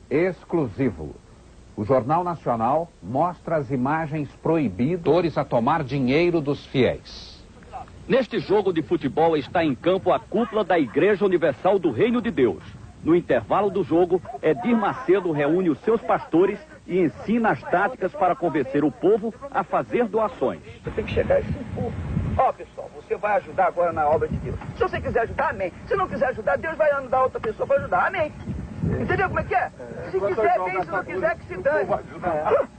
exclusivo. O Jornal Nacional mostra as imagens proibidas a tomar dinheiro dos fiéis. Neste jogo de futebol está em campo a cúpula da Igreja Universal do Reino de Deus. No intervalo do jogo, Edir Macedo reúne os seus pastores e ensina as táticas para convencer o povo a fazer doações. Você tem que chegar a esse povo. Ó, pessoal, você vai ajudar agora na obra de Deus. Se você quiser ajudar, amém. Se não quiser ajudar, Deus vai mandar outra pessoa para ajudar, amém. Entendeu como é que é? Se quiser, bem, se não quiser, que se dane.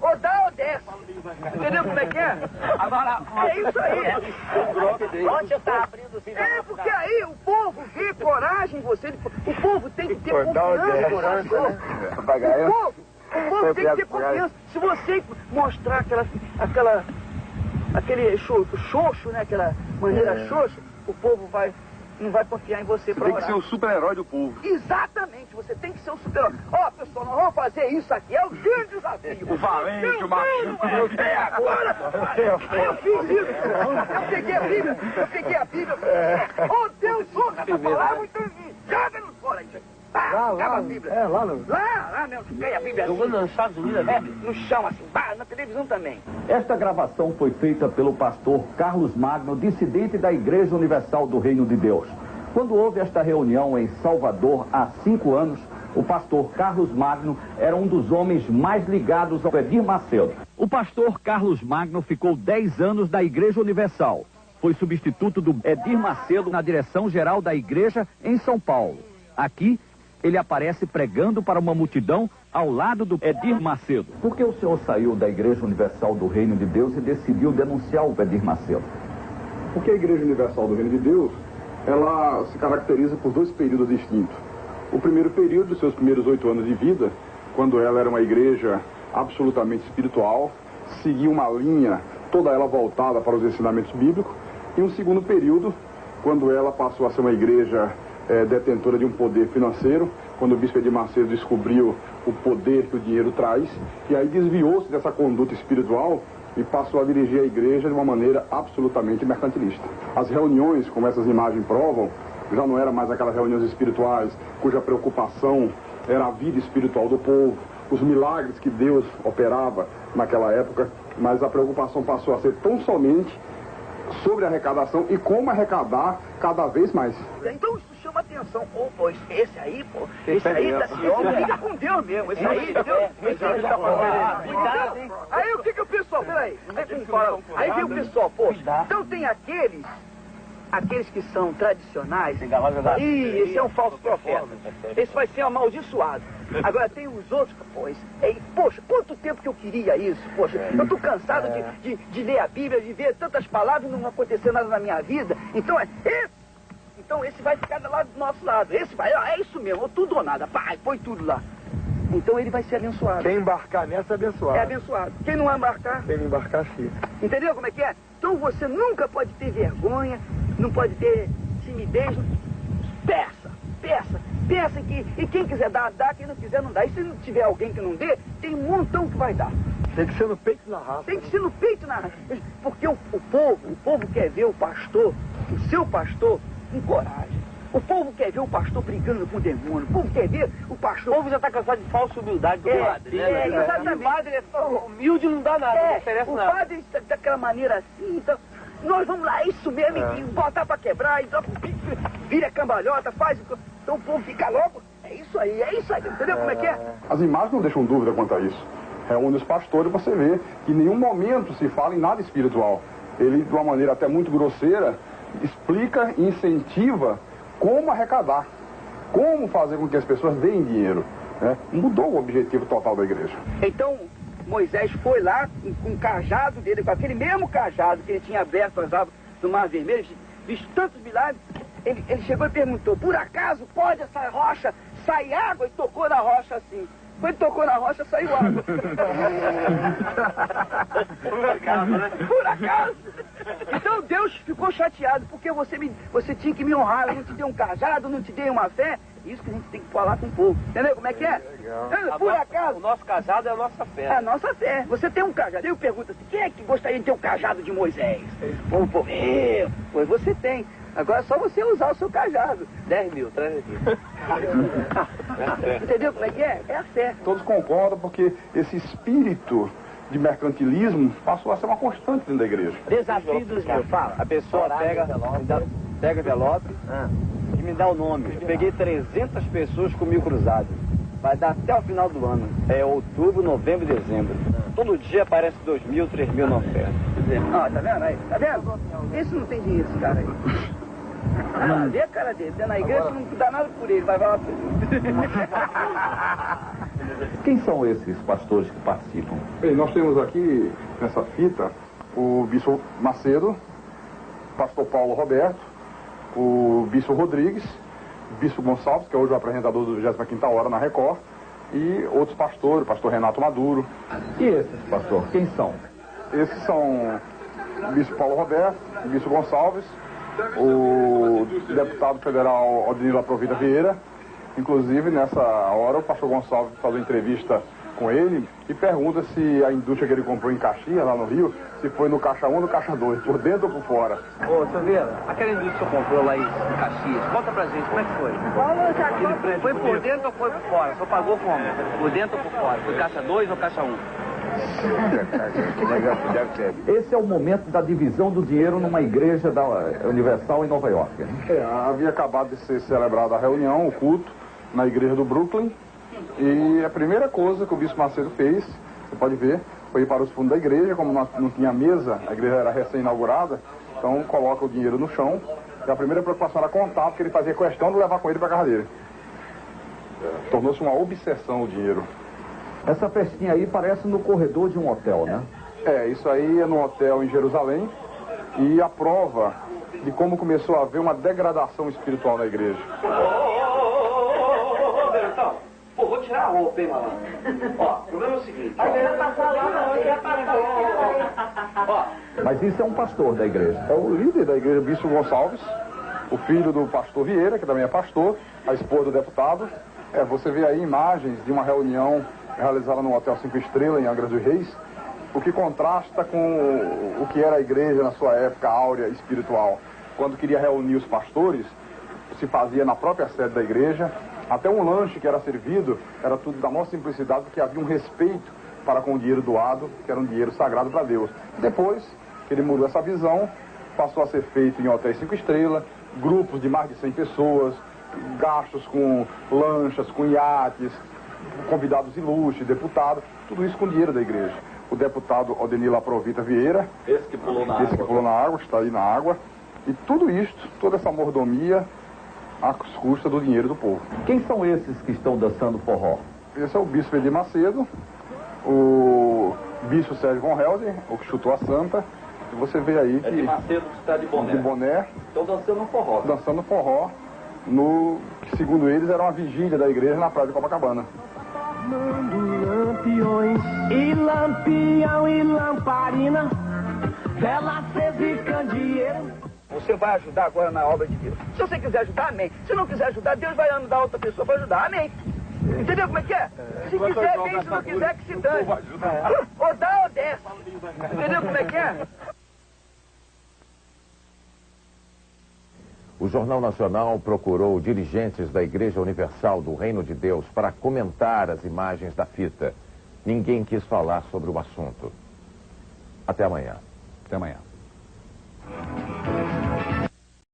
Ou dá ou desce. Entendeu como é que é? Agora, é isso aí. Onde está abrindo o sinal? É, porque aí o povo vê coragem em você. O povo tem que ter confiança no pastor. O povo tem que ter confiança. Se você mostrar aquele xoxo, né? Aquela maneira xoxa, o povo não vai confiar em você para orar. Você tem que ser o super-herói do povo. Exatamente, você tem que ser o super-herói. Ó, pessoal, nós vamos fazer isso aqui, é o grande desafio. O valente, o macho. Agora, eu fiz isso. Eu peguei a Bíblia. Oh, Deus, ouça essa palavra, então joga no fora aí. Acaba a Bíblia. Lá mesmo, peguei a Bíblia assim. Jogando nos Estados Unidos, no chão assim, na televisão também. Esta gravação foi feita pelo pastor Carlos Magno, dissidente da Igreja Universal do Reino de Deus. Quando houve esta reunião em Salvador há 5 anos, o pastor Carlos Magno era um dos homens mais ligados ao Edir Macedo. O pastor Carlos Magno ficou 10 anos da Igreja Universal. Foi substituto do Edir Macedo na direção-geral da igreja em São Paulo. Aqui, ele aparece pregando para uma multidão ao lado do Edir Macedo. Por que o senhor saiu da Igreja Universal do Reino de Deus e decidiu denunciar o Edir Macedo? Porque a Igreja Universal do Reino de Deus, ela se caracteriza por 2 períodos distintos. O primeiro período, dos seus primeiros 8 anos de vida, quando ela era uma igreja absolutamente espiritual, seguia uma linha, toda ela voltada para os ensinamentos bíblicos. E um segundo período, quando ela passou a ser uma igreja detentora de um poder financeiro, quando o bispo Edir Macedo descobriu o poder que o dinheiro traz, e aí desviou-se dessa conduta espiritual e passou a dirigir a igreja de uma maneira absolutamente mercantilista. As reuniões, como essas imagens provam, já não eram mais aquelas reuniões espirituais cuja preocupação era a vida espiritual do povo, os milagres que Deus operava naquela época, mas a preocupação passou a ser tão somente sobre a arrecadação e como arrecadar cada vez mais. Então isso chama atenção. Pô, esse aí fica com Deus mesmo. Esse aí, Deus tá fazendo. Cuidado, hein? Aí o que o pessoal, peraí, aí vem o pessoal, pô, então tem aqueles que são tradicionais, e esse é um falso profeta. Esse vai ser amaldiçoado. Agora tem os outros, poxa, quanto tempo que eu queria isso, poxa, eu tô cansado de ler a Bíblia, de ver tantas palavras e não acontecer nada na minha vida, então esse vai ficar lá do nosso lado, esse vai, é isso mesmo, tudo ou nada, pai, põe tudo lá. Então ele vai ser abençoado. Quem embarcar nessa é abençoado. É abençoado. Quem não embarcar? Quem não embarcar, sim. Entendeu como é que é? Então você nunca pode ter vergonha, não pode ter timidez. Peça e quem quiser dar, dá, quem não quiser não dá. E se não tiver alguém que não dê, tem um montão que vai dar. Tem que ser no peito e na raça. Tem que ser no peito e na raça. Porque o povo quer ver o pastor, o seu pastor, com coragem. O povo quer ver o pastor brigando com o demônio. O povo quer ver o pastor... O povo já está cansado de falsa humildade do padre, né? Exatamente. O padre é só humilde, não dá nada, não interessa nada. O padre está daquela maneira assim, então... Nós vamos lá, isso mesmo, e botar pra quebrar, e vira cambalhota, faz... Então o povo fica logo, é isso aí, entendeu como é que é? As imagens não deixam dúvida quanto a isso. Reúne os pastores, você vê que em nenhum momento se fala em nada espiritual. Ele, de uma maneira até muito grosseira, explica e incentiva como arrecadar, como fazer com que as pessoas deem dinheiro, né? Mudou o objetivo total da igreja. Então... Moisés foi lá com o cajado dele, com aquele mesmo cajado que ele tinha aberto as águas do Mar Vermelho, visto tantos milagres, ele chegou e perguntou, por acaso pode essa rocha sair água? E tocou na rocha assim. Quando tocou na rocha, saiu água. Por acaso, né? Por acaso. Então Deus ficou chateado, porque você tinha que me honrar, eu não te dei um cajado, não te dei uma fé. Isso que a gente tem que falar com o povo. Entendeu como é que é? Por acaso. O nosso cajado é a nossa fé. É a nossa fé. Você tem um cajado. Eu pergunto assim, quem é que gostaria de ter um cajado de Moisés? O povo, pois você tem. Agora é só você usar o seu cajado. 10 mil, traz aqui. Entendeu como é que é? É a fé. Todos concordam porque esse espírito de mercantilismo passou a ser uma constante dentro da igreja. Desafio dos meus. Fala. A pessoa pega envelope e me dá o nome. Eu peguei 300 pessoas com 1000 cruzados. Vai dar até o final do ano. É outubro, novembro e dezembro. Todo dia aparece 2.000, 3.000 na oferta. Ó, tá vendo aí? Tá vendo? Esse não tem dinheiro, esse cara aí. Ah, vê a cara dele. Tá na igreja, não dá nada por ele. Vai lá por ele. Quem são esses pastores que participam? Bem, nós temos aqui, nessa fita, o bispo Macedo, pastor Paulo Roberto, o bispo Rodrigues, o bispo Gonçalves, que é hoje o apresentador do 25ª Hora na Record, e outros pastores, o pastor Renato Maduro. E esses, pastor, quem são? Esses são o bispo Paulo Roberto, o bispo Gonçalves, o deputado federal Odinilo Aprovita Vieira. Inclusive, nessa hora, o pastor Gonçalves faz uma entrevista com ele e pergunta se a indústria que ele comprou em Caxias, lá no Rio, se foi no caixa 1 ou no caixa 2, por dentro ou por fora. Ô, Silveira, aquela indústria que você comprou lá em Caxias, conta pra gente, como é que foi? Foi por dentro ou foi por fora? Você pagou como? Por dentro ou por fora? Foi caixa 2 ou caixa 1? Esse é o momento da divisão do dinheiro numa igreja da Universal em Nova York. Havia acabado de ser celebrada a reunião, o culto, na igreja do Brooklyn. E a primeira coisa que o bispo Macedo fez, você pode ver, foi ir para os fundos da igreja. Como não tinha mesa, a igreja era recém-inaugurada, então coloca o dinheiro no chão. E a primeira preocupação era contar, porque ele fazia questão de levar com ele para a casa dele. Tornou-se uma obsessão o dinheiro. Essa festinha aí parece no corredor de um hotel, né? Isso aí é num hotel em Jerusalém. E a prova de como começou a haver uma degradação espiritual na igreja. Pô, vou tirar a roupa, hein, malandro? Ó, o problema é o seguinte. Ó. Mas isso é um pastor da igreja. É o líder da igreja, bispo Gonçalves, o filho do pastor Vieira, que também é pastor, a esposa do deputado. Você vê aí imagens de uma reunião realizada no Hotel 5 Estrelas, em Angra dos Reis, o que contrasta com o que era a igreja na sua época áurea espiritual. Quando queria reunir os pastores, se fazia na própria sede da igreja. Até um lanche que era servido era tudo da maior simplicidade, porque havia um respeito para com o dinheiro doado, que era um dinheiro sagrado para Deus. Depois que ele mudou essa visão, passou a ser feito em hotéis 5 estrelas, grupos de mais de 100 pessoas, gastos com lanchas, com iates, convidados ilustres, deputados, tudo isso com dinheiro da igreja. O deputado Odinilo Aprovita Vieira, Esse que pulou na água, está aí na água, e tudo isto, toda essa mordomia, às custas do dinheiro do povo. Quem são esses que estão dançando forró? Esse é o bispo Edir Macedo, o bispo Sérgio Von Helder, o que chutou a santa, e você vê aí que... Edir Macedo está de boné. De boné. Estão dançando forró. Dançando forró, que segundo eles era uma vigília da igreja na praia de Copacabana. Lampiões e lampião e lamparina, vela acesa e candeeiro. Você vai ajudar agora na obra de Deus. Se você quiser ajudar, amém. Se não quiser ajudar, Deus vai mandar outra pessoa para ajudar, amém. Entendeu como é que é? Se quiser, bem, se não quiser, que se dane. Ou dá ou desce. Entendeu como é que é? O Jornal Nacional procurou dirigentes da Igreja Universal do Reino de Deus para comentar as imagens da fita. Ninguém quis falar sobre o assunto. Até amanhã. Até amanhã.